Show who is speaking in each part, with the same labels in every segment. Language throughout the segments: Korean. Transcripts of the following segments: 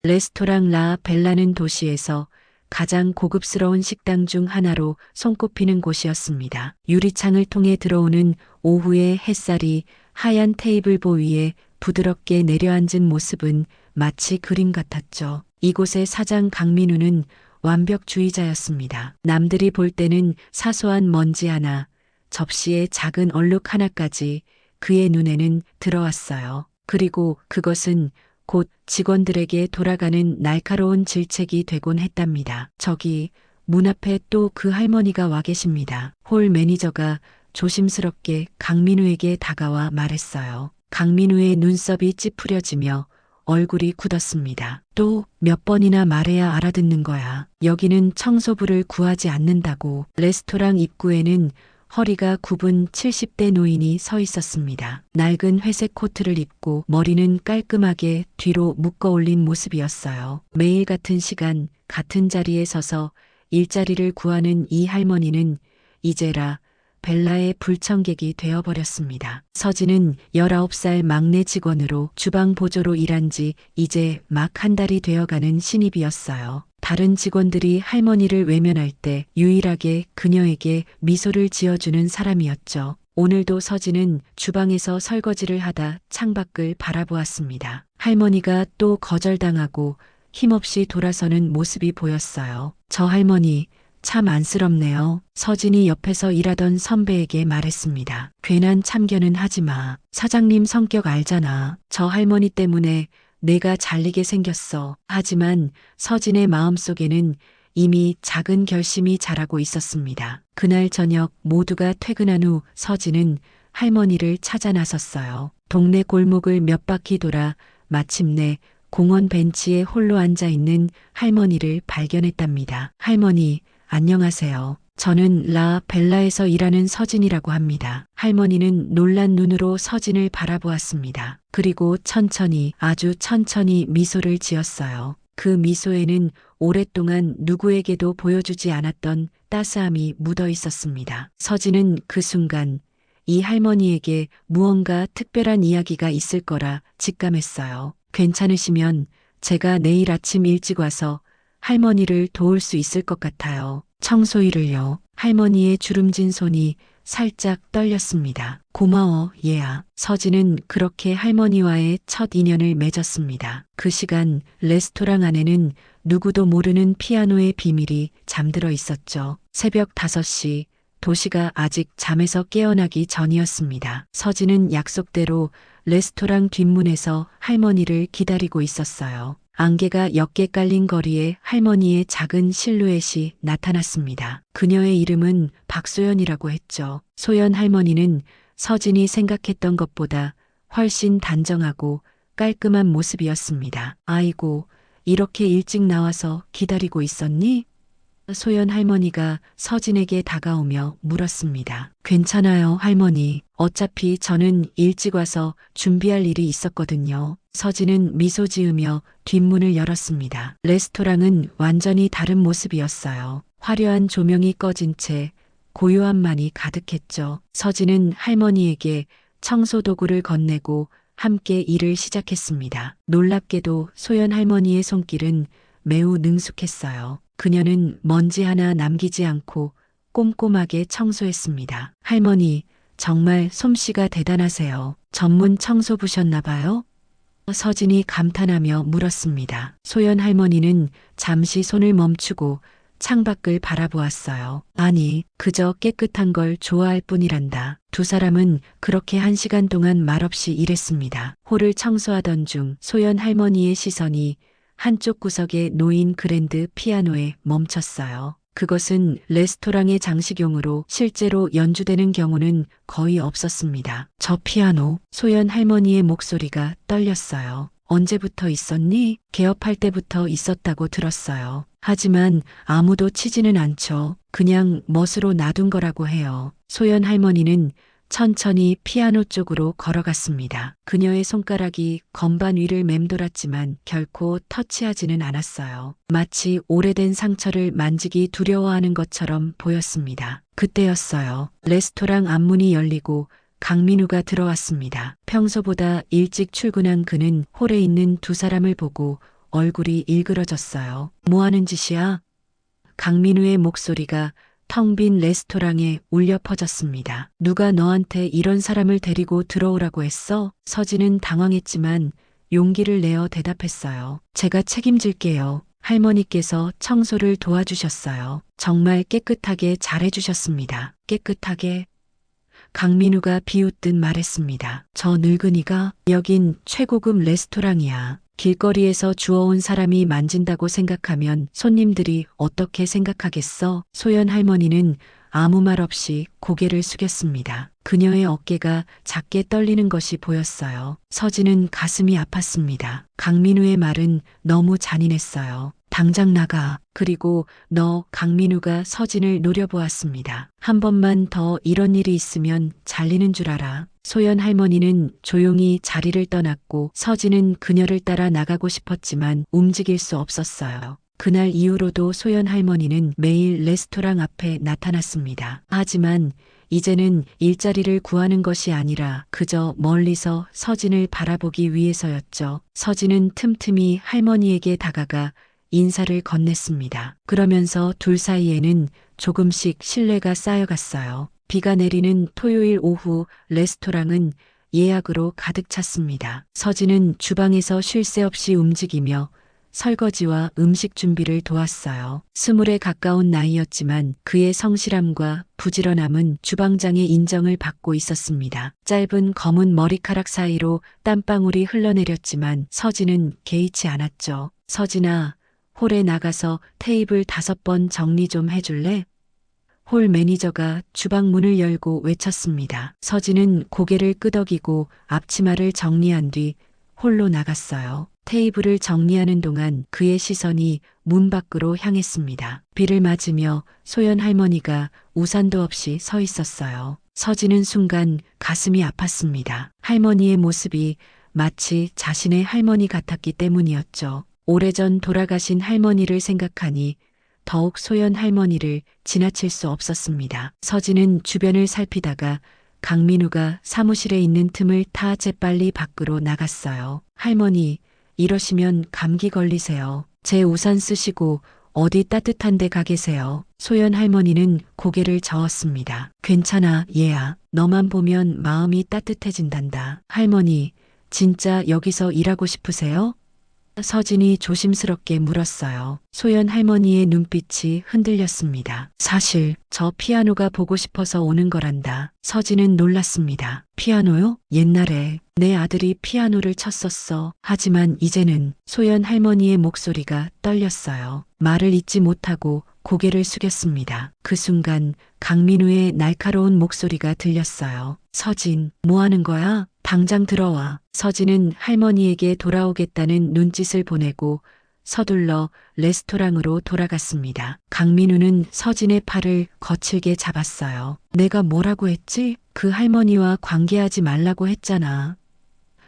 Speaker 1: 레스토랑 라 벨라는 도시에서 가장 고급스러운 식당 중 하나로 손꼽히는 곳이었습니다. 유리창을 통해 들어오는 오후의 햇살이 하얀 테이블보 위에 부드럽게 내려앉은 모습은 마치 그림 같았죠. 이곳의 사장 강민우는 완벽주의자였습니다. 남들이 볼 때는 사소한 먼지 하나, 접시에 작은 얼룩 하나까지 그의 눈에는 들어왔어요. 그리고 그것은 곧 직원들에게 돌아가는 날카로운 질책이 되곤 했답니다. 저기 문 앞에 또 그 할머니가 와 계십니다. 홀 매니저가 조심스럽게 강민우에게 다가와 말했어요. 강민우의 눈썹이 찌푸려지며 얼굴이 굳었습니다. 또 몇 번이나 말해야 알아듣는 거야. 여기는 청소부를 구하지 않는다고. 레스토랑 입구에는 허리가 굽은 70대 노인이 서 있었습니다. 낡은 회색 코트를 입고 머리는 깔끔하게 뒤로 묶어 올린 모습이었어요. 매일 같은 시간, 같은 자리에 서서 일자리를 구하는 이 할머니는 이제라 벨라의 불청객이 되어버렸습니다. 서진은 19살 막내 직원으로 주방 보조로 일한 지 이제 막 한 달이 되어가는 신입이었어요. 다른 직원들이 할머니를 외면할 때 유일하게 그녀에게 미소를 지어주는 사람이었죠. 오늘도 서진은 주방에서 설거지를 하다 창밖을 바라보았습니다. 할머니가 또 거절당하고 힘없이 돌아서는 모습이 보였어요. 저 할머니 참 안쓰럽네요. 서진이 옆에서 일하던 선배에게 말했습니다. 괜한 참견은 하지 마. 사장님 성격 알잖아. 저 할머니 때문에 내가 잘리게 생겼어. 하지만 서진의 마음속에는 이미 작은 결심이 자라고 있었습니다. 그날 저녁 모두가 퇴근한 후 서진은 할머니를 찾아 나섰어요. 동네 골목을 몇 바퀴 돌아 마침내 공원 벤치에 홀로 앉아 있는 할머니를 발견했답니다. 할머니, 안녕하세요. 저는 라 벨라에서 일하는 서진이라고 합니다. 할머니는 놀란 눈으로 서진을 바라보았습니다. 그리고 천천히, 아주 천천히 미소를 지었어요. 그 미소에는 오랫동안 누구에게도 보여주지 않았던 따스함이 묻어 있었습니다. 서진은 그 순간 이 할머니에게 무언가 특별한 이야기가 있을 거라 직감했어요. 괜찮으시면 제가 내일 아침 일찍 와서 할머니를 도울 수 있을 것 같아요. 청소일을요. 할머니의 주름진 손이 살짝 떨렸습니다. 고마워, 얘야. 서진은 그렇게 할머니와의 첫 인연을 맺었습니다. 그 시간 레스토랑 안에는 누구도 모르는 피아노의 비밀이 잠들어 있었죠. 새벽 5시, 도시가 아직 잠에서 깨어나기 전이었습니다. 서진은 약속대로 레스토랑 뒷문에서 할머니를 기다리고 있었어요. 안개가 옅게 깔린 거리에 할머니의 작은 실루엣이 나타났습니다. 그녀의 이름은 박소연이라고 했죠. 소연 할머니는 서진이 생각했던 것보다 훨씬 단정하고 깔끔한 모습이었습니다. 아이고, 이렇게 일찍 나와서 기다리고 있었니? 소연 할머니가 서진에게 다가오며 물었습니다. 괜찮아요, 할머니. 어차피 저는 일찍 와서 준비할 일이 있었거든요. 서진은 미소 지으며 뒷문을 열었습니다. 레스토랑은 완전히 다른 모습이었어요. 화려한 조명이 꺼진 채 고요함만이 가득했죠. 서진은 할머니에게 청소 도구를 건네고 함께 일을 시작했습니다. 놀랍게도 소연 할머니의 손길은 매우 능숙했어요. 그녀는 먼지 하나 남기지 않고 꼼꼼하게 청소했습니다. 할머니, 정말 솜씨가 대단하세요. 전문 청소부셨나 봐요? 서진이 감탄하며 물었습니다. 소연 할머니는 잠시 손을 멈추고 창밖을 바라보았어요. 아니, 그저 깨끗한 걸 좋아할 뿐이란다. 두 사람은 그렇게 1시간 동안 말없이 일했습니다. 홀을 청소하던 중 소연 할머니의 시선이 한쪽 구석에 놓인 그랜드 피아노에 멈췄어요. 그것은 레스토랑의 장식용으로 실제로 연주되는 경우는 거의 없었습니다. 저 피아노, 소연 할머니의 목소리가 떨렸어요. 언제부터 있었니? 개업할 때부터 있었다고 들었어요. 하지만 아무도 치지는 않죠. 그냥 멋으로 놔둔 거라고 해요. 소연 할머니는 천천히 피아노 쪽으로 걸어갔습니다. 그녀의 손가락이 건반 위를 맴돌았지만 결코 터치하지는 않았어요. 마치 오래된 상처를 만지기 두려워하는 것처럼 보였습니다. 그때였어요. 레스토랑 앞문이 열리고 강민우가 들어왔습니다. 평소보다 일찍 출근한 그는 홀에 있는 두 사람을 보고 얼굴이 일그러졌어요. 뭐 하는 짓이야? 강민우의 목소리가 텅 빈 레스토랑에 울려 퍼졌습니다. 누가 너한테 이런 사람을 데리고 들어오라고 했어? 서진은 당황했지만 용기를 내어 대답했어요. 제가 책임질게요. 할머니께서 청소를 도와주셨어요. 정말 깨끗하게 잘해주셨습니다. 깨끗하게? 강민우가 비웃듯 말했습니다. 저 늙은이가 여긴 최고급 레스토랑이야. 길거리에서 주워온 사람이 만진다고 생각하면 손님들이 어떻게 생각하겠어? 소연 할머니는 아무 말 없이 고개를 숙였습니다. 그녀의 어깨가 작게 떨리는 것이 보였어요. 서진은 가슴이 아팠습니다. 강민우의 말은 너무 잔인했어요. 당장 나가. 그리고 너, 강민우가 서진을 노려보았습니다. 한 번만 더 이런 일이 있으면 잘리는 줄 알아. 소연 할머니는 조용히 자리를 떠났고 서진은 그녀를 따라 나가고 싶었지만 움직일 수 없었어요. 그날 이후로도 소연 할머니는 매일 레스토랑 앞에 나타났습니다. 하지만 이제는 일자리를 구하는 것이 아니라 그저 멀리서 서진을 바라보기 위해서였죠. 서진은 틈틈이 할머니에게 다가가 인사를 건넸습니다. 그러면서 둘 사이에는 조금씩 신뢰가 쌓여갔어요. 비가 내리는 토요일 오후 레스토랑은 예약으로 가득 찼습니다. 서진은 주방에서 쉴 새 없이 움직이며 설거지와 음식 준비를 도왔어요. 20에 가까운 나이였지만 그의 성실함과 부지런함은 주방장의 인정을 받고 있었습니다. 짧은 검은 머리카락 사이로 땀방울이 흘러내렸지만 서진은 개의치 않았죠. 서진아, 홀에 나가서 테이블 5번 정리 좀 해줄래? 홀 매니저가 주방 문을 열고 외쳤습니다. 서진은 고개를 끄덕이고 앞치마를 정리한 뒤 홀로 나갔어요. 테이블을 정리하는 동안 그의 시선이 문 밖으로 향했습니다. 비를 맞으며 소연 할머니가 우산도 없이 서 있었어요. 서진은 순간 가슴이 아팠습니다. 할머니의 모습이 마치 자신의 할머니 같았기 때문이었죠. 오래전 돌아가신 할머니를 생각하니 더욱 소연 할머니를 지나칠 수 없었습니다. 서진은 주변을 살피다가 강민우가 사무실에 있는 틈을 타 재빨리 밖으로 나갔어요. 할머니, 이러시면 감기 걸리세요. 제 우산 쓰시고 어디 따뜻한 데 가 계세요. 소연 할머니는 고개를 저었습니다. 괜찮아, 얘야. 너만 보면 마음이 따뜻해진단다. 할머니, 진짜 여기서 일하고 싶으세요? 서진이 조심스럽게 물었어요. 소연 할머니의 눈빛이 흔들렸습니다. 사실 저 피아노가 보고 싶어서 오는 거란다. 서진은 놀랐습니다. 피아노요? 옛날에 내 아들이 피아노를 쳤었어. 하지만 이제는 소연 할머니의 목소리가 떨렸어요. 말을 잇지 못하고 고개를 숙였습니다. 그 순간 강민우의 날카로운 목소리가 들렸어요. 서진, 뭐 하는 거야? 당장 들어와. 서진은 할머니에게 돌아오겠다는 눈짓을 보내고 서둘러 레스토랑으로 돌아갔습니다. 강민우는 서진의 팔을 거칠게 잡았어요. 내가 뭐라고 했지? 그 할머니와 관계하지 말라고 했잖아.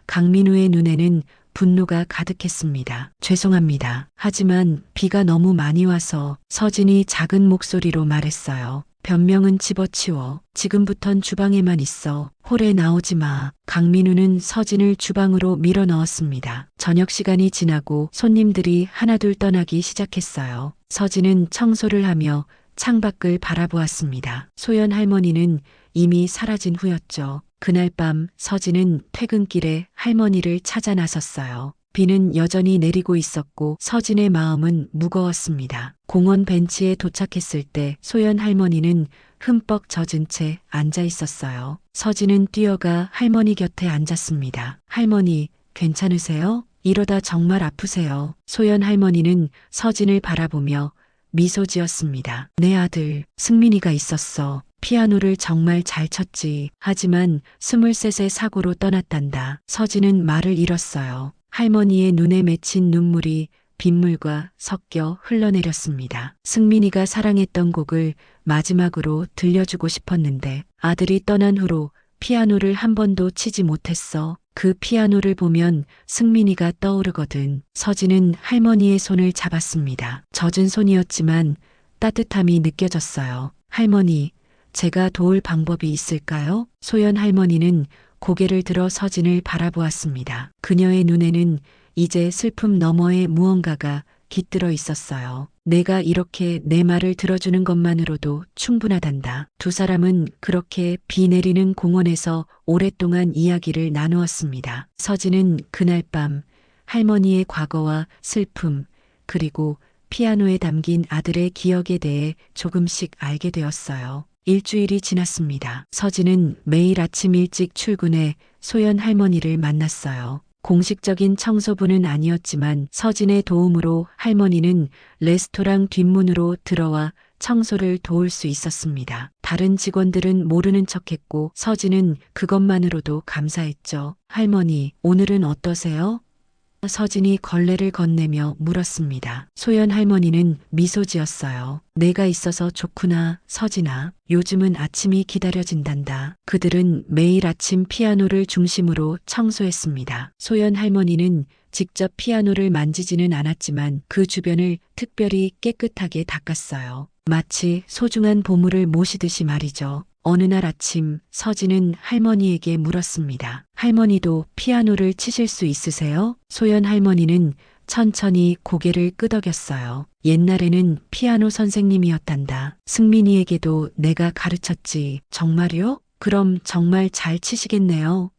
Speaker 1: 강민우의 눈에는 분노가 가득했습니다. 죄송합니다. 하지만 비가 너무 많이 와서. 서진이 작은 목소리로 말했어요. 변명은 집어치워. 지금부턴 주방에만 있어. 홀에 나오지 마. 강민우는 서진을 주방으로 밀어 넣었습니다. 저녁 시간이 지나고 손님들이 하나둘 떠나기 시작했어요. 서진은 청소를 하며 창밖을 바라보았습니다. 소연 할머니는 이미 사라진 후였죠. 그날 밤 서진은 퇴근길에 할머니를 찾아 나섰어요. 비는 여전히 내리고 있었고 서진의 마음은 무거웠습니다. 공원 벤치에 도착했을 때 소연 할머니는 흠뻑 젖은 채 앉아 있었어요. 서진은 뛰어가 할머니 곁에 앉았습니다. 할머니, 괜찮으세요? 이러다 정말 아프세요. 소연 할머니는 서진을 바라보며 미소 지었습니다. 내 아들 승민이가 있었어. 피아노를 정말 잘 쳤지. 하지만 23세 사고로 떠났단다. 서진은 말을 잃었어요. 할머니의 눈에 맺힌 눈물이 빗물과 섞여 흘러내렸습니다. 승민이가 사랑했던 곡을 마지막으로 들려주고 싶었는데 아들이 떠난 후로 피아노를 한 번도 치지 못했어. 그 피아노를 보면 승민이가 떠오르거든. 서진은 할머니의 손을 잡았습니다. 젖은 손이었지만 따뜻함이 느껴졌어요. 할머니, 제가 도울 방법이 있을까요? 소연 할머니는 고개를 들어 서진을 바라보았습니다. 그녀의 눈에는 이제 슬픔 너머에 무언가가 깃들어 있었어요. 내가 이렇게 내 말을 들어주는 것만으로도 충분하단다. 두 사람은 그렇게 비 내리는 공원에서 오랫동안 이야기를 나누었습니다. 서진은 그날 밤 할머니의 과거와 슬픔, 그리고 피아노에 담긴 아들의 기억에 대해 조금씩 알게 되었어요. 일주일이 지났습니다. 서진은 매일 아침 일찍 출근해 소연 할머니를 만났어요. 공식적인 청소부는 아니었지만 서진의 도움으로 할머니는 레스토랑 뒷문으로 들어와 청소를 도울 수 있었습니다. 다른 직원들은 모르는 척했고 서진은 그것만으로도 감사했죠. 할머니, 오늘은 어떠세요? 서진이 걸레를 건네며 물었습니다. 소연 할머니는 미소 지었어요. 내가 있어서 좋구나, 서진아. 요즘은 아침이 기다려진단다. 그들은 매일 아침 피아노를 중심으로 청소했습니다. 소연 할머니는 직접 피아노를 만지지는 않았지만 그 주변을 특별히 깨끗하게 닦았어요. 마치 소중한 보물을 모시듯이 말이죠. 어느 날 아침 서진은 할머니에게 물었습니다. 할머니도 피아노를 치실 수 있으세요? 소연 할머니는 천천히 고개를 끄덕였어요. 옛날에는 피아노 선생님이었단다. 승민이에게도 내가 가르쳤지. 정말요? 그럼 정말 잘 치시겠네요.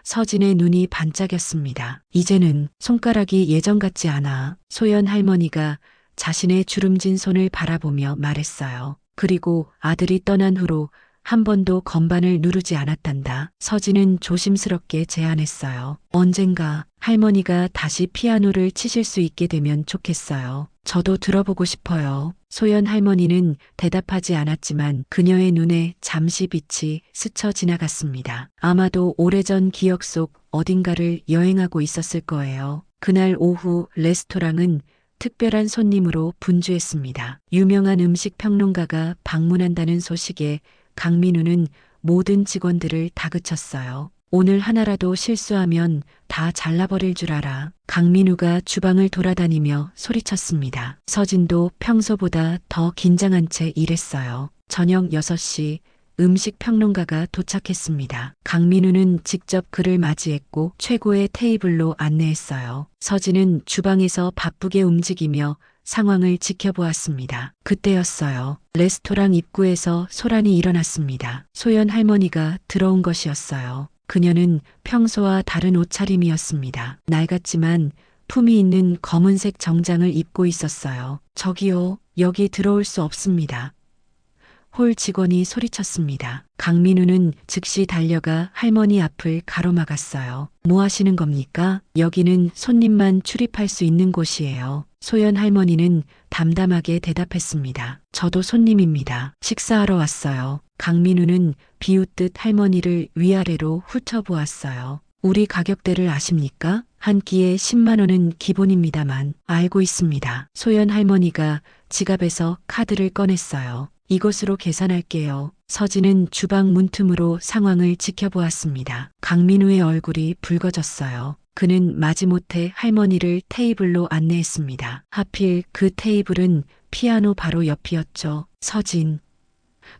Speaker 1: 서진의 눈이 반짝였습니다. 이제는 손가락이 예전 같지 않아. 소연 할머니가 자신의 주름진 손을 바라보며 말했어요. 그리고 아들이 떠난 후로 한 번도 건반을 누르지 않았단다. 서진은 조심스럽게 제안했어요. 언젠가 할머니가 다시 피아노를 치실 수 있게 되면 좋겠어요. 저도 들어보고 싶어요. 소연 할머니는 대답하지 않았지만 그녀의 눈에 잠시 빛이 스쳐 지나갔습니다. 아마도 오래전 기억 속 어딘가를 여행하고 있었을 거예요. 그날 오후 레스토랑은 특별한 손님으로 분주했습니다. 유명한 음식 평론가가 방문한다는 소식에 강민우는 모든 직원들을 다그쳤어요. 오늘 하나라도 실수하면 다 잘라버릴 줄 알아. 강민우가 주방을 돌아다니며 소리쳤습니다. 서진도 평소보다 더 긴장한 채 일했어요. 저녁 6시 음식 평론가가 도착했습니다. 강민우는 직접 그를 맞이했고 최고의 테이블로 안내했어요. 서진은 주방에서 바쁘게 움직이며 상황을 지켜보았습니다. 그때였어요. 레스토랑 입구에서 소란이 일어났습니다. 소연 할머니가 들어온 것이었어요. 그녀는 평소와 다른 옷차림이었습니다. 낡았지만 품이 있는 검은색 정장을 입고 있었어요. 저기요, 여기 들어올 수 없습니다. 홀 직원이 소리쳤습니다. 강민우는 즉시 달려가 할머니 앞을 가로막았어요. 뭐 하시는 겁니까? 여기는 손님만 출입할 수 있는 곳이에요. 소연 할머니는 담담하게 대답했습니다. 저도 손님입니다. 식사하러 왔어요. 강민우는 비웃듯 할머니를 위아래로 훑어보았어요. 우리 가격대를 아십니까? 한 끼에 10만 원은 기본입니다만. 알고 있습니다. 소연 할머니가 지갑에서 카드를 꺼냈어요. 이것으로 계산할게요. 서진은 주방 문틈으로 상황을 지켜보았습니다. 강민우의 얼굴이 붉어졌어요. 그는 마지못해 할머니를 테이블로 안내했습니다. 하필 그 테이블은 피아노 바로 옆이었죠. 서진.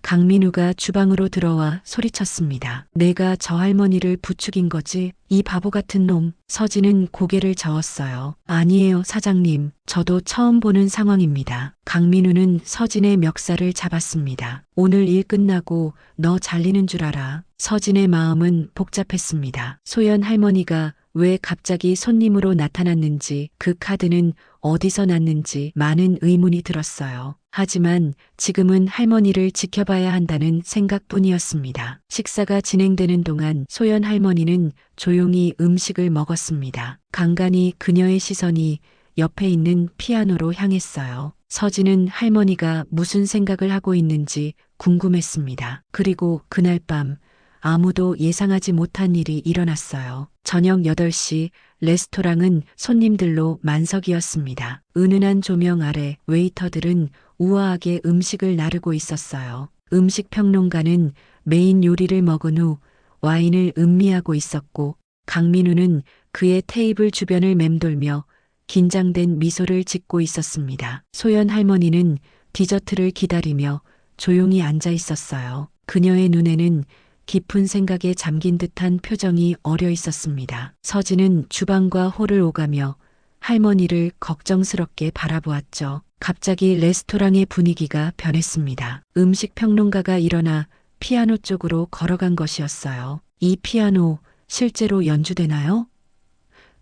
Speaker 1: 강민우가 주방으로 들어와 소리쳤습니다. 내가 저 할머니를 부추긴 거지? 이 바보 같은 놈. 서진은 고개를 저었어요. 아니에요, 사장님. 저도 처음 보는 상황입니다. 강민우는 서진의 멱살을 잡았습니다. 오늘 일 끝나고 너 잘리는 줄 알아. 서진의 마음은 복잡했습니다. 소연 할머니가 왜 갑자기 손님으로 나타났는지, 그 카드는 어디서 났는지 많은 의문이 들었어요. 하지만 지금은 할머니를 지켜봐야 한다는 생각뿐이었습니다. 식사가 진행되는 동안 소연 할머니는 조용히 음식을 먹었습니다. 간간히 그녀의 시선이 옆에 있는 피아노로 향했어요. 서진은 할머니가 무슨 생각을 하고 있는지 궁금했습니다. 그리고 그날 밤 아무도 예상하지 못한 일이 일어났어요. 저녁 8시 레스토랑은 손님들로 만석이었습니다. 은은한 조명 아래 웨이터들은 우아하게 음식을 나르고 있었어요. 음식 평론가는 메인 요리를 먹은 후 와인을 음미하고 있었고 강민우는 그의 테이블 주변을 맴돌며 긴장된 미소를 짓고 있었습니다. 소연 할머니는 디저트를 기다리며 조용히 앉아 있었어요. 그녀의 눈에는 깊은 생각에 잠긴 듯한 표정이 어려 있었습니다. 서진은 주방과 홀을 오가며 할머니를 걱정스럽게 바라보았죠. 갑자기 레스토랑의 분위기가 변했습니다. 음식 평론가가 일어나 피아노 쪽으로 걸어간 것이었어요. 이 피아노 실제로 연주되나요?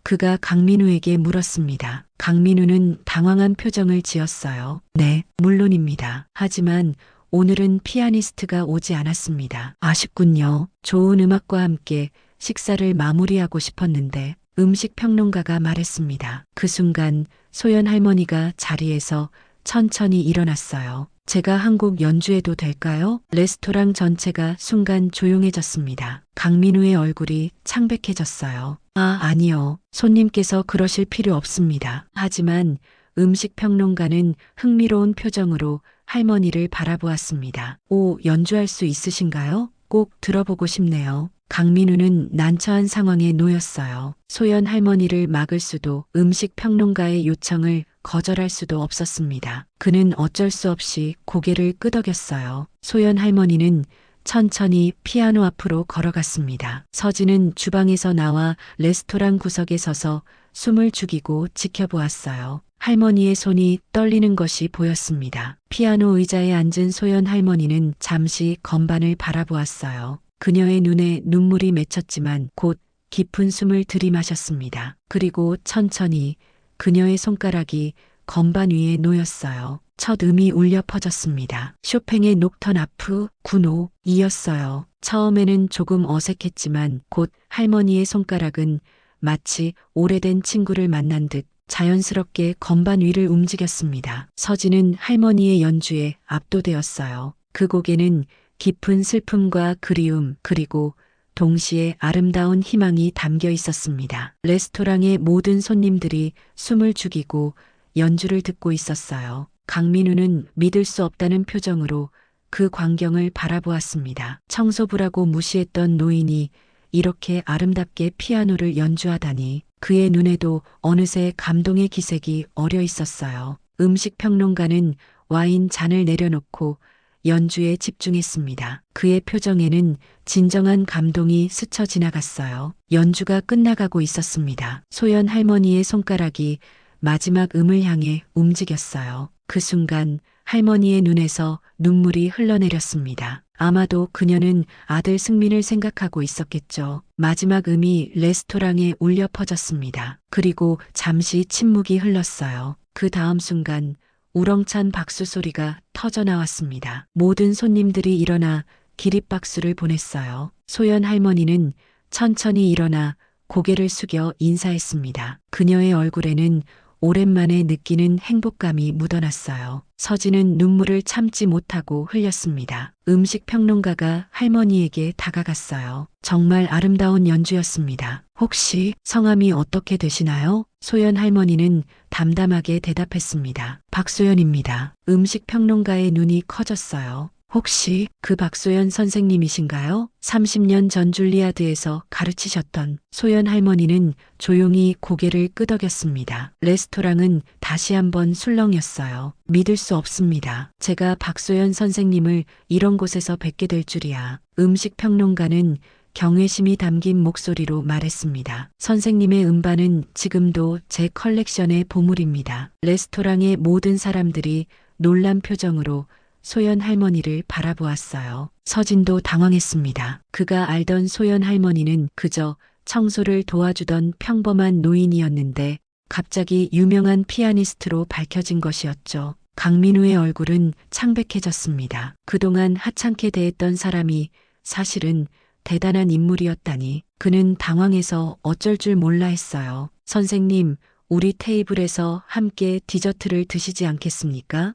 Speaker 1: 그가 강민우에게 물었습니다. 강민우는 당황한 표정을 지었어요. 네, 물론입니다. 하지만 오늘은 피아니스트가 오지 않았습니다. 아쉽군요. 좋은 음악과 함께 식사를 마무리하고 싶었는데 음식 평론가가 말했습니다. 그 순간 소연 할머니가 자리에서 천천히 일어났어요. 제가 한 곡 연주해도 될까요? 레스토랑 전체가 순간 조용해졌습니다. 강민우의 얼굴이 창백해졌어요. 아니요. 손님께서 그러실 필요 없습니다. 하지만 음식 평론가는 흥미로운 표정으로 할머니를 바라보았습니다. 연주할 수 있으신가요? 꼭 들어보고 싶네요. 강민우는 난처한 상황에 놓였어요. 소연 할머니를 막을 수도 음식 평론가의 요청을 거절할 수도 없었습니다. 그는 어쩔 수 없이 고개를 끄덕였어요. 소연 할머니는 천천히 피아노 앞으로 걸어갔습니다. 서진은 주방에서 나와 레스토랑 구석에 서서 숨을 죽이고 지켜보았어요. 할머니의 손이 떨리는 것이 보였습니다. 피아노 의자에 앉은 소연 할머니는 잠시 건반을 바라보았어요. 그녀의 눈에 눈물이 맺혔지만 곧 깊은 숨을 들이마셨습니다. 그리고 천천히 그녀의 손가락이 건반 위에 놓였어요. 첫 음이 울려 퍼졌습니다. 쇼팽의 녹턴 아프 9호이었어요. 처음에는 조금 어색했지만 곧 할머니의 손가락은 마치 오래된 친구를 만난 듯 자연스럽게 건반 위를 움직였습니다. 서진은 할머니의 연주에 압도되었어요. 그 곡에는 깊은 슬픔과 그리움 그리고 동시에 아름다운 희망이 담겨 있었습니다. 레스토랑의 모든 손님들이 숨을 죽이고 연주를 듣고 있었어요. 강민우는 믿을 수 없다는 표정으로 그 광경을 바라보았습니다. 청소부라고 무시했던 노인이 이렇게 아름답게 피아노를 연주하다니 그의 눈에도 어느새 감동의 기색이 어려 있었어요. 음식 평론가는 와인 잔을 내려놓고 연주에 집중했습니다. 그의 표정에는 진정한 감동이 스쳐 지나갔어요. 연주가 끝나가고 있었습니다. 소연 할머니의 손가락이 마지막 음을 향해 움직였어요. 그 순간 할머니의 눈에서 눈물이 흘러내렸습니다. 아마도 그녀는 아들 승민을 생각하고 있었겠죠. 마지막 음이 레스토랑에 울려 퍼졌습니다. 그리고 잠시 침묵이 흘렀어요. 그 다음 순간 우렁찬 박수 소리가 터져 나왔습니다. 모든 손님들이 일어나 기립박수를 보냈어요. 소연 할머니는 천천히 일어나 고개를 숙여 인사했습니다. 그녀의 얼굴에는 오랜만에 느끼는 행복감이 묻어났어요. 서진은 눈물을 참지 못하고 흘렸습니다. 음식 평론가가 할머니에게 다가갔어요. 정말 아름다운 연주였습니다. 혹시 성함이 어떻게 되시나요? 소연 할머니는 담담하게 대답했습니다. 박소연입니다. 음식 평론가의 눈이 커졌어요. 혹시 그 박소연 선생님이신가요? 30년 전 줄리아드에서 가르치셨던. 소연 할머니는 조용히 고개를 끄덕였습니다. 레스토랑은 다시 한번 술렁였어요. 믿을 수 없습니다. 제가 박소연 선생님을 이런 곳에서 뵙게 될 줄이야. 음식 평론가는 경외심이 담긴 목소리로 말했습니다. 선생님의 음반은 지금도 제 컬렉션의 보물입니다. 레스토랑의 모든 사람들이 놀란 표정으로 소연 할머니를 바라보았어요. 서진도 당황했습니다. 그가 알던 소연 할머니는 그저 청소를 도와주던 평범한 노인이었는데 갑자기 유명한 피아니스트로 밝혀진 것이었죠. 강민우의 얼굴은 창백해졌습니다. 그동안 하찮게 대했던 사람이 사실은 대단한 인물이었다니. 그는 당황해서 어쩔 줄 몰라 했어요. 선생님, 우리 테이블에서 함께 디저트를 드시지 않겠습니까?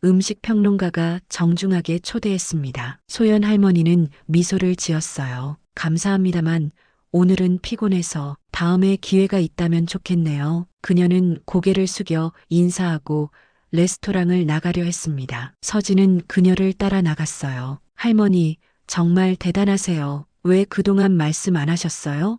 Speaker 1: 음식 평론가가 정중하게 초대했습니다. 소연 할머니는 미소를 지었어요. 감사합니다만 오늘은 피곤해서 다음에 기회가 있다면 좋겠네요. 그녀는 고개를 숙여 인사하고 레스토랑을 나가려 했습니다. 서진은 그녀를 따라 나갔어요. 할머니, 정말 대단하세요. 왜 그동안 말씀 안 하셨어요?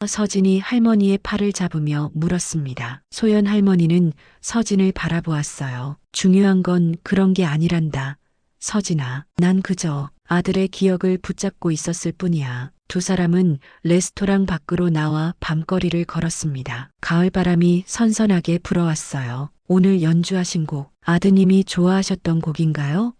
Speaker 1: 서진이 할머니의 팔을 잡으며 물었습니다. 소연 할머니는 서진을 바라보았어요. 중요한 건 그런 게 아니란다. 서진아, 난 그저 아들의 기억을 붙잡고 있었을 뿐이야. 두 사람은 레스토랑 밖으로 나와 밤거리를 걸었습니다. 가을바람이 선선하게 불어왔어요. 오늘 연주하신 곡, 아드님이 좋아하셨던 곡인가요?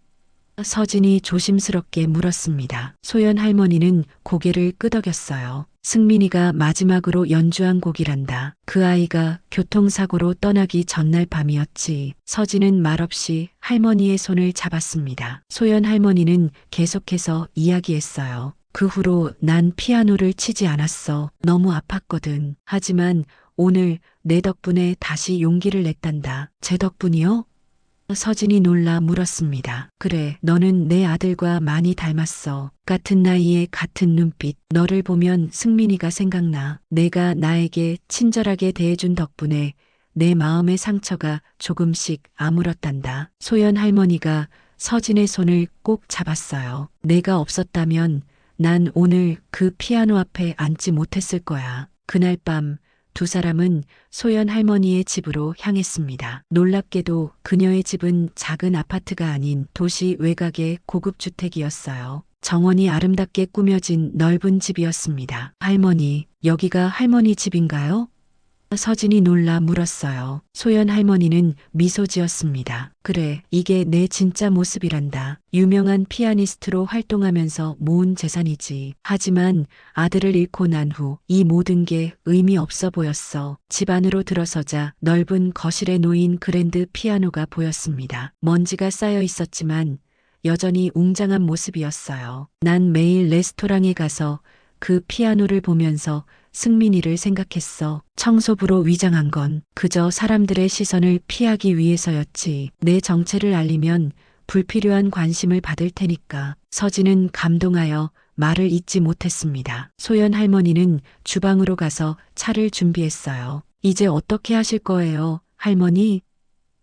Speaker 1: 서진이 조심스럽게 물었습니다. 소연 할머니는 고개를 끄덕였어요. 승민이가 마지막으로 연주한 곡이란다. 그 아이가 교통사고로 떠나기 전날 밤이었지. 서진은 말없이 할머니의 손을 잡았습니다. 소연 할머니는 계속해서 이야기했어요. 그 후로 난 피아노를 치지 않았어. 너무 아팠거든. 하지만 오늘 내 덕분에 다시 용기를 냈단다. 제 덕분이요? 서진이 놀라 물었습니다. 그래, 너는 내 아들과 많이 닮았어. 같은 나이에 같은 눈빛. 너를 보면 승민이가 생각나. 내가 나에게 친절하게 대해준 덕분에 내 마음의 상처가 조금씩 아물었단다. 소연 할머니가 서진의 손을 꼭 잡았어요. 내가 없었다면 난 오늘 그 피아노 앞에 앉지 못했을 거야. 그날 밤 두 사람은 소연 할머니의 집으로 향했습니다. 놀랍게도 그녀의 집은 작은 아파트가 아닌 도시 외곽의 고급 주택이었어요. 정원이 아름답게 꾸며진 넓은 집이었습니다. 할머니, 여기가 할머니 집인가요? 서진이 놀라 물었어요. 소연 할머니는 미소 지었습니다. 그래, 이게 내 진짜 모습이란다. 유명한 피아니스트로 활동하면서 모은 재산이지. 하지만 아들을 잃고 난 후 이 모든 게 의미 없어 보였어. 집 안으로 들어서자 넓은 거실에 놓인 그랜드 피아노가 보였습니다. 먼지가 쌓여 있었지만 여전히 웅장한 모습이었어요. 난 매일 레스토랑에 가서 그 피아노를 보면서 승민이를 생각했어. 청소부로 위장한 건 그저 사람들의 시선을 피하기 위해서였지. 내 정체를 알리면 불필요한 관심을 받을 테니까. 서진은 감동하여 말을 잇지 못했습니다. 소연 할머니는 주방으로 가서 차를 준비했어요. 이제 어떻게 하실 거예요, 할머니?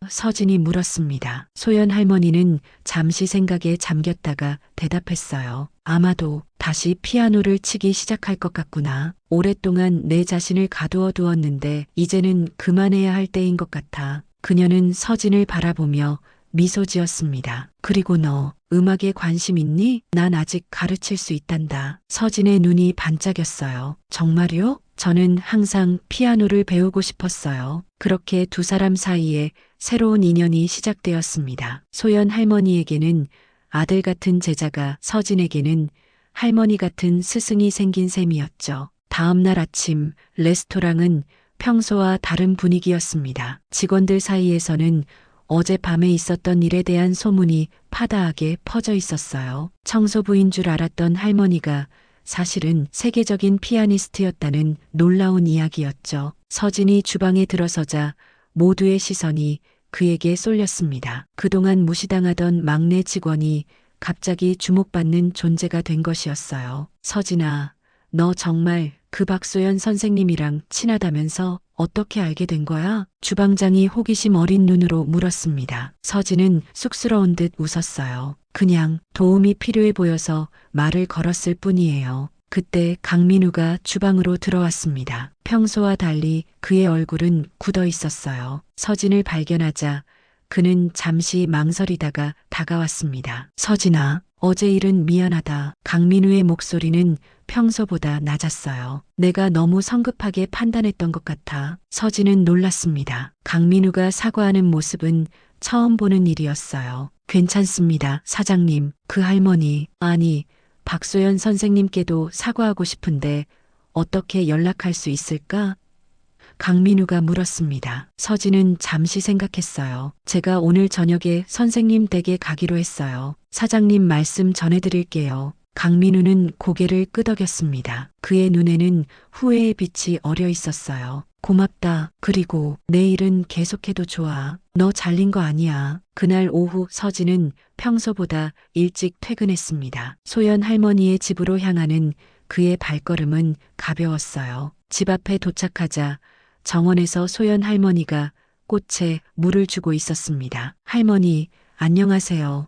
Speaker 1: 서진이 물었습니다. 소연 할머니는 잠시 생각에 잠겼다가 대답했어요. 아마도 다시 피아노를 치기 시작할 것 같구나. 오랫동안 내 자신을 가두어 두었는데 이제는 그만해야 할 때인 것 같아. 그녀는 서진을 바라보며 미소 지었습니다. 그리고 너 음악에 관심 있니? 난 아직 가르칠 수 있단다. 서진의 눈이 반짝였어요. 정말요? 저는 항상 피아노를 배우고 싶었어요. 그렇게 두 사람 사이에 새로운 인연이 시작되었습니다. 소연 할머니에게는 아들 같은 제자가, 서진에게는 할머니 같은 스승이 생긴 셈이었죠. 다음 날 아침 레스토랑은 평소와 다른 분위기였습니다. 직원들 사이에서는 어젯밤에 있었던 일에 대한 소문이 파다하게 퍼져 있었어요. 청소부인 줄 알았던 할머니가 사실은 세계적인 피아니스트였다는 놀라운 이야기였죠. 서진이 주방에 들어서자 모두의 시선이 그에게 쏠렸습니다. 그동안 무시당하던 막내 직원이 갑자기 주목받는 존재가 된 것이었어요. 서진아, 너 정말 그 박소연 선생님이랑 친하다면서 어떻게 알게 된 거야? 주방장이 호기심 어린 눈으로 물었습니다. 서진은 쑥스러운 듯 웃었어요. 그냥 도움이 필요해 보여서 말을 걸었을 뿐이에요. 그때 강민우가 주방으로 들어왔습니다. 평소와 달리 그의 얼굴은 굳어 있었어요. 서진을 발견하자 그는 잠시 망설이다가 다가왔습니다. 서진아, 어제 일은 미안하다. 강민우의 목소리는 평소보다 낮았어요. 내가 너무 성급하게 판단했던 것 같아. 서진은 놀랐습니다. 강민우가 사과하는 모습은 처음 보는 일이었어요. 괜찮습니다, 사장님. 그 할머니, 아니, 박소연 선생님께도 사과하고 싶은데 어떻게 연락할 수 있을까? 강민우가 물었습니다. 서진은 잠시 생각했어요. 제가 오늘 저녁에 선생님 댁에 가기로 했어요. 사장님 말씀 전해드릴게요. 강민우는 고개를 끄덕였습니다. 그의 눈에는 후회의 빛이 어려 있었어요. 고맙다. 그리고 내일은 계속해도 좋아. 너 잘린 거 아니야. 그날 오후 서진은 평소보다 일찍 퇴근했습니다. 소연 할머니의 집으로 향하는 그의 발걸음은 가벼웠어요. 집 앞에 도착하자 정원에서 소연 할머니가 꽃에 물을 주고 있었습니다. 할머니, 안녕하세요.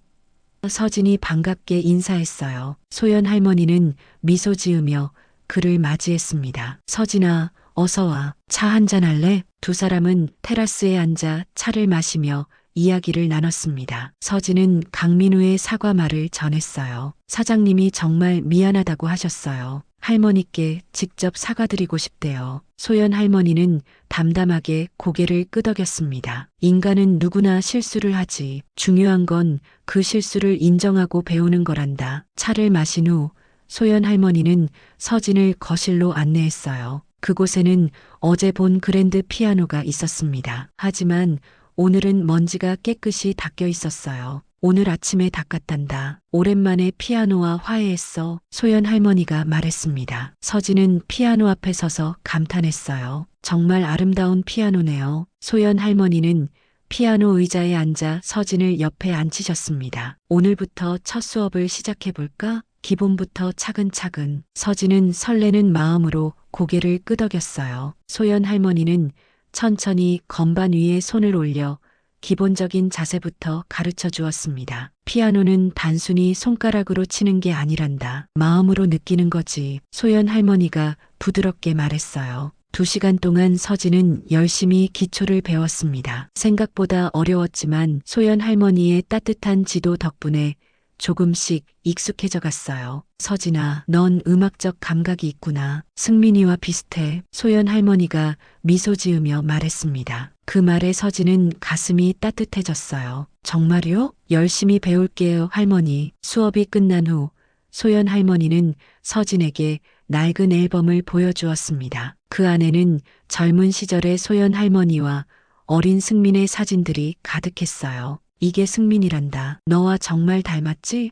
Speaker 1: 서진이 반갑게 인사했어요. 소연 할머니는 미소 지으며 그를 맞이했습니다. 서진아, 어서 와. 차 한잔 할래? 두 사람은 테라스에 앉아 차를 마시며 이야기를 나눴습니다. 서진은 강민우의 사과 말을 전했어요. 사장님이 정말 미안하다고 하셨어요. 할머니께 직접 사과드리고 싶대요. 소연 할머니는 담담하게 고개를 끄덕였습니다. 인간은 누구나 실수를 하지. 중요한 건 그 실수를 인정하고 배우는 거란다. 차를 마신 후 소연 할머니는 서진을 거실로 안내했어요. 그곳에는 어제 본 그랜드 피아노가 있었습니다. 하지만 오늘은 먼지가 깨끗이 닦여 있었어요. 오늘 아침에 닦았단다. 오랜만에 피아노와 화해했어. 소연 할머니가 말했습니다. 서진은 피아노 앞에 서서 감탄했어요. 정말 아름다운 피아노네요. 소연 할머니는 피아노 의자에 앉아 서진을 옆에 앉히셨습니다. 오늘부터 첫 수업을 시작해볼까? 기본부터 차근차근. 서진은 설레는 마음으로 고개를 끄덕였어요. 소연 할머니는 천천히 건반 위에 손을 올려 기본적인 자세부터 가르쳐 주었습니다. 피아노는 단순히 손가락으로 치는 게 아니란다. 마음으로 느끼는 거지. 소연 할머니가 부드럽게 말했어요. 2시간 동안 서진은 열심히 기초를 배웠습니다. 생각보다 어려웠지만 소연 할머니의 따뜻한 지도 덕분에 조금씩 익숙해져 갔어요. 서진아, 넌 음악적 감각이 있구나. 승민이와 비슷해. 소연 할머니가 미소 지으며 말했습니다. 그 말에 서진은 가슴이 따뜻해졌어요. 정말요? 열심히 배울게요, 할머니. 수업이 끝난 후 소연 할머니는 서진에게 낡은 앨범을 보여주었습니다. 그 안에는 젊은 시절의 소연 할머니와 어린 승민의 사진들이 가득했어요. 이게 승민이란다. 너와 정말 닮았지?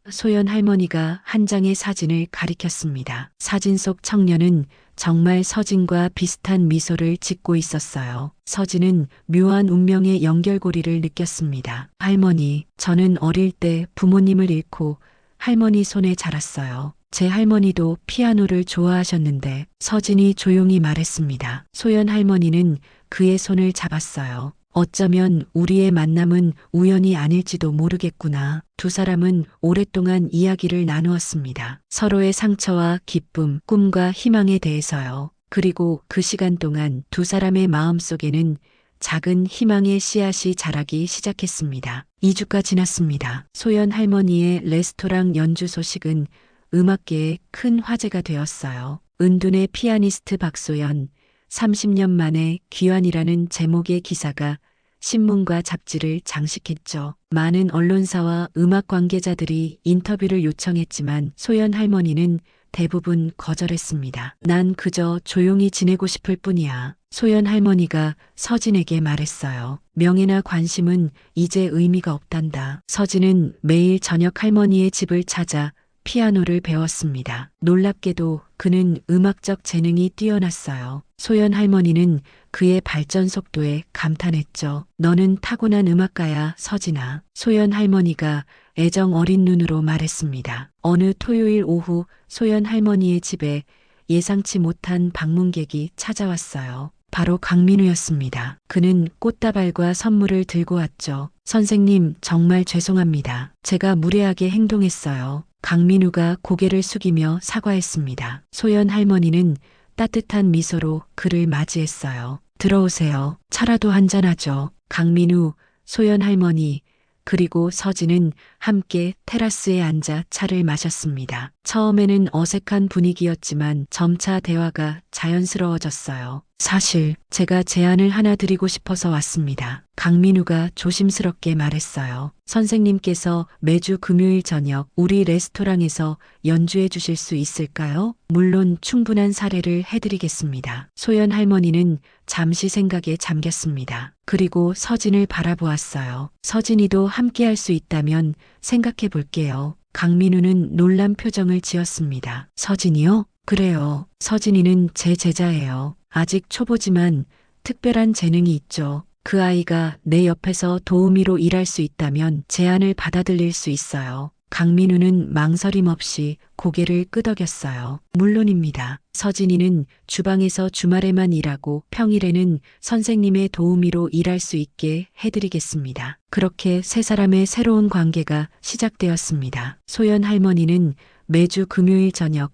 Speaker 1: 소연 할머니가 한 장의 사진을 가리켰습니다. 사진 속 청년은 정말 서진과 비슷한 미소를 짓고 있었어요. 서진은 묘한 운명의 연결고리를 느꼈습니다. 할머니, 저는 어릴 때 부모님을 잃고 할머니 손에 자랐어요. 제 할머니도 피아노를 좋아하셨는데. 서진이 조용히 말했습니다. 소연 할머니는 그의 손을 잡았어요. 어쩌면 우리의 만남은 우연이 아닐지도 모르겠구나. 두 사람은 오랫동안 이야기를 나누었습니다. 서로의 상처와 기쁨, 꿈과 희망에 대해서요. 그리고 그 시간 동안 두 사람의 마음속에는 작은 희망의 씨앗이 자라기 시작했습니다. 2주가 지났습니다. 소연 할머니의 레스토랑 연주 소식은 음악계에 큰 화제가 되었어요. 은둔의 피아니스트 박소연, 30년 만에 귀환이라는 제목의 기사가 신문과 잡지를 장식했죠. 많은 언론사와 음악 관계자들이 인터뷰를 요청했지만 소연 할머니는 대부분 거절했습니다. 난 그저 조용히 지내고 싶을 뿐이야. 소연 할머니가 서진에게 말했어요. 명예나 관심은 이제 의미가 없단다. 서진은 매일 저녁 할머니의 집을 찾아 피아노를 배웠습니다. 놀랍게도 그는 음악적 재능이 뛰어났어요. 소연 할머니는 그의 발전 속도에 감탄했죠. 너는 타고난 음악가야, 서진아. 소연 할머니가 애정 어린 눈으로 말했습니다. 어느 토요일 오후 소연 할머니의 집에 예상치 못한 방문객이 찾아왔어요. 바로 강민우였습니다. 그는 꽃다발과 선물을 들고 왔죠. 선생님, 정말 죄송합니다. 제가 무례하게 행동했어요. 강민우가 고개를 숙이며 사과했습니다. 소연 할머니는 따뜻한 미소로 그를 맞이했어요. 들어오세요. 차라도 한잔하죠. 강민우, 소연 할머니, 그리고 서진은 함께 테라스에 앉아 차를 마셨습니다. 처음에는 어색한 분위기였지만 점차 대화가 자연스러워졌어요. 사실 제가 제안을 하나 드리고 싶어서 왔습니다. 강민우가 조심스럽게 말했어요. 선생님께서 매주 금요일 저녁 우리 레스토랑에서 연주해 주실 수 있을까요? 물론 충분한 사례를 해드리겠습니다. 소연 할머니는 잠시 생각에 잠겼습니다. 그리고 서진을 바라보았어요. 서진이도 함께 할 수 있다면 생각해 볼게요. 강민우는 놀란 표정을 지었습니다. 서진이요? 그래요. 서진이는 제 제자예요. 아직 초보지만 특별한 재능이 있죠. 그 아이가 내 옆에서 도우미로 일할 수 있다면 제안을 받아들일 수 있어요. 강민우는 망설임 없이 고개를 끄덕였어요. 물론입니다. 서진이는 주방에서 주말에만 일하고 평일에는 선생님의 도우미로 일할 수 있게 해드리겠습니다. 그렇게 세 사람의 새로운 관계가 시작되었습니다. 소연 할머니는 매주 금요일 저녁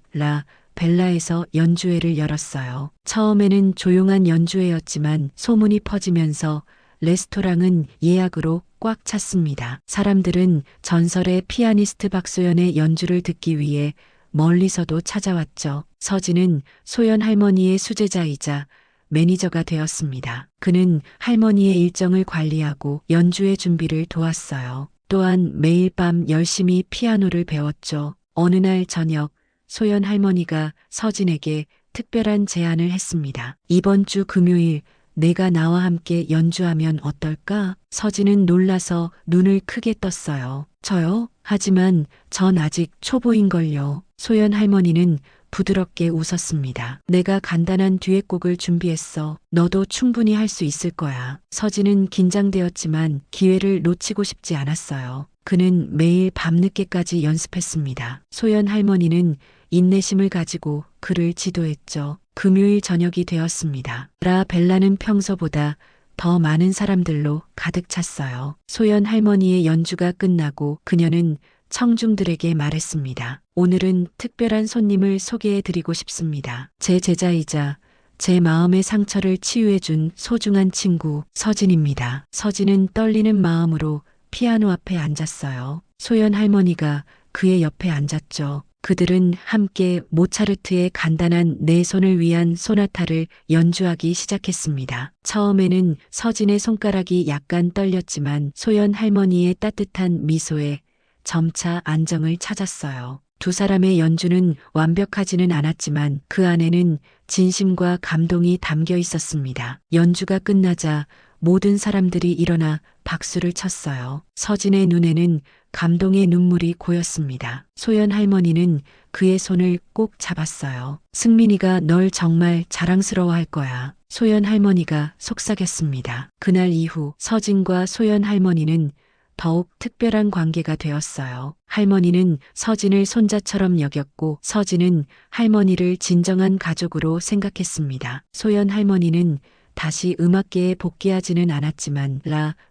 Speaker 1: 벨라에서 연주회를 열었어요. 처음에는 조용한 연주회였지만 소문이 퍼지면서 레스토랑은 예약으로 꽉 찼습니다. 사람들은 전설의 피아니스트 박소연의 연주를 듣기 위해 멀리서도 찾아왔죠. 서진은 소연 할머니의 수제자이자 매니저가 되었습니다. 그는 할머니의 일정을 관리하고 연주의 준비를 도왔어요. 또한 매일 밤 열심히 피아노를 배웠죠. 어느 날 저녁 소연 할머니가 서진에게 특별한 제안을 했습니다. 이번 주 금요일 내가 나와 함께 연주하면 어떨까? 서진은 놀라서 눈을 크게 떴어요. 저요? 하지만 전 아직 초보인걸요. 소연 할머니는 부드럽게 웃었습니다. 내가 간단한 듀엣곡을 준비했어. 너도 충분히 할 수 있을 거야. 서진은 긴장되었지만 기회를 놓치고 싶지 않았어요. 그는 매일 밤늦게까지 연습했습니다. 소연 할머니는 인내심을 가지고 그를 지도했죠. 금요일 저녁이 되었습니다. 벨라는 평소보다 더 많은 사람들로 가득 찼어요. 소연 할머니의 연주가 끝나고 그녀는 청중들에게 말했습니다. 오늘은 특별한 손님을 소개해 드리고 싶습니다. 제 제자이자 제 마음의 상처를 치유해준 소중한 친구 서진입니다. 서진은 떨리는 마음으로 피아노 앞에 앉았어요. 소연 할머니가 그의 옆에 앉았죠. 그들은 함께 모차르트의 간단한 내 손을 위한 소나타를 연주하기 시작했습니다. 처음에는 서진의 손가락이 약간 떨렸지만 소연 할머니의 따뜻한 미소에 점차 안정을 찾았어요. 두 사람의 연주는 완벽하지는 않았지만 그 안에는 진심과 감동이 담겨 있었습니다. 연주가 끝나자 모든 사람들이 일어나 박수를 쳤어요. 서진의 눈에는 감동의 눈물이 고였습니다. 소연 할머니는 그의 손을 꼭 잡았어요. 승민이가 널 정말 자랑스러워할 거야. 소연 할머니가 속삭였습니다. 그날 이후 서진과 소연 할머니는 더욱 특별한 관계가 되었어요. 할머니는 서진을 손자처럼 여겼고 서진은 할머니를 진정한 가족으로 생각했습니다. 소연 할머니는 다시 음악계에 복귀하지는 않았지만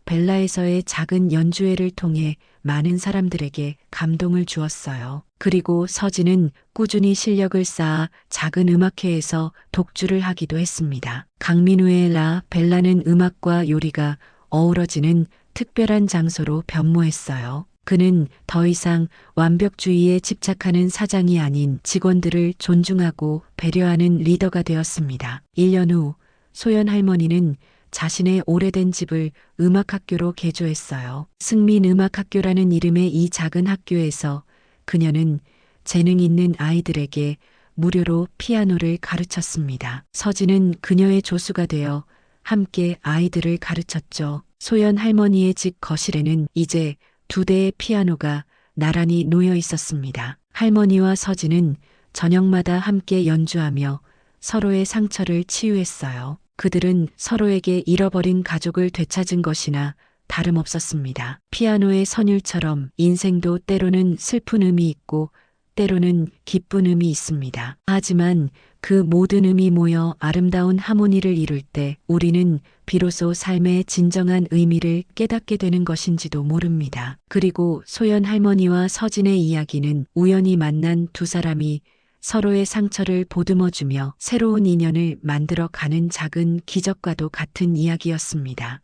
Speaker 1: 벨라에서의 작은 연주회를 통해 많은 사람들에게 감동을 주었어요. 그리고 서진은 꾸준히 실력을 쌓아 작은 음악회에서 독주를 하기도 했습니다. 강민우의 벨라는 음악과 요리가 어우러지는 특별한 장소로 변모했어요. 그는 더 이상 완벽주의에 집착하는 사장이 아닌 직원들을 존중하고 배려하는 리더가 되었습니다. 1년 후 소연 할머니는 자신의 오래된 집을 음악학교로 개조했어요. 승민음악학교라는 이름의 이 작은 학교에서 그녀는 재능 있는 아이들에게 무료로 피아노를 가르쳤습니다. 서진은 그녀의 조수가 되어 함께 아이들을 가르쳤죠. 소연 할머니의 집 거실에는 이제 2대의 피아노가 나란히 놓여 있었습니다. 할머니와 서진은 저녁마다 함께 연주하며 서로의 상처를 치유했어요. 그들은 서로에게 잃어버린 가족을 되찾은 것이나 다름없었습니다. 피아노의 선율처럼 인생도 때로는 슬픈 음이 있고 때로는 기쁜 음이 있습니다. 하지만 그 모든 음이 모여 아름다운 하모니를 이룰 때 우리는 비로소 삶의 진정한 의미를 깨닫게 되는 것인지도 모릅니다. 그리고 소연 할머니와 서진의 이야기는 우연히 만난 두 사람이 서로의 상처를 보듬어주며 새로운 인연을 만들어 가는 작은 기적과도 같은 이야기였습니다.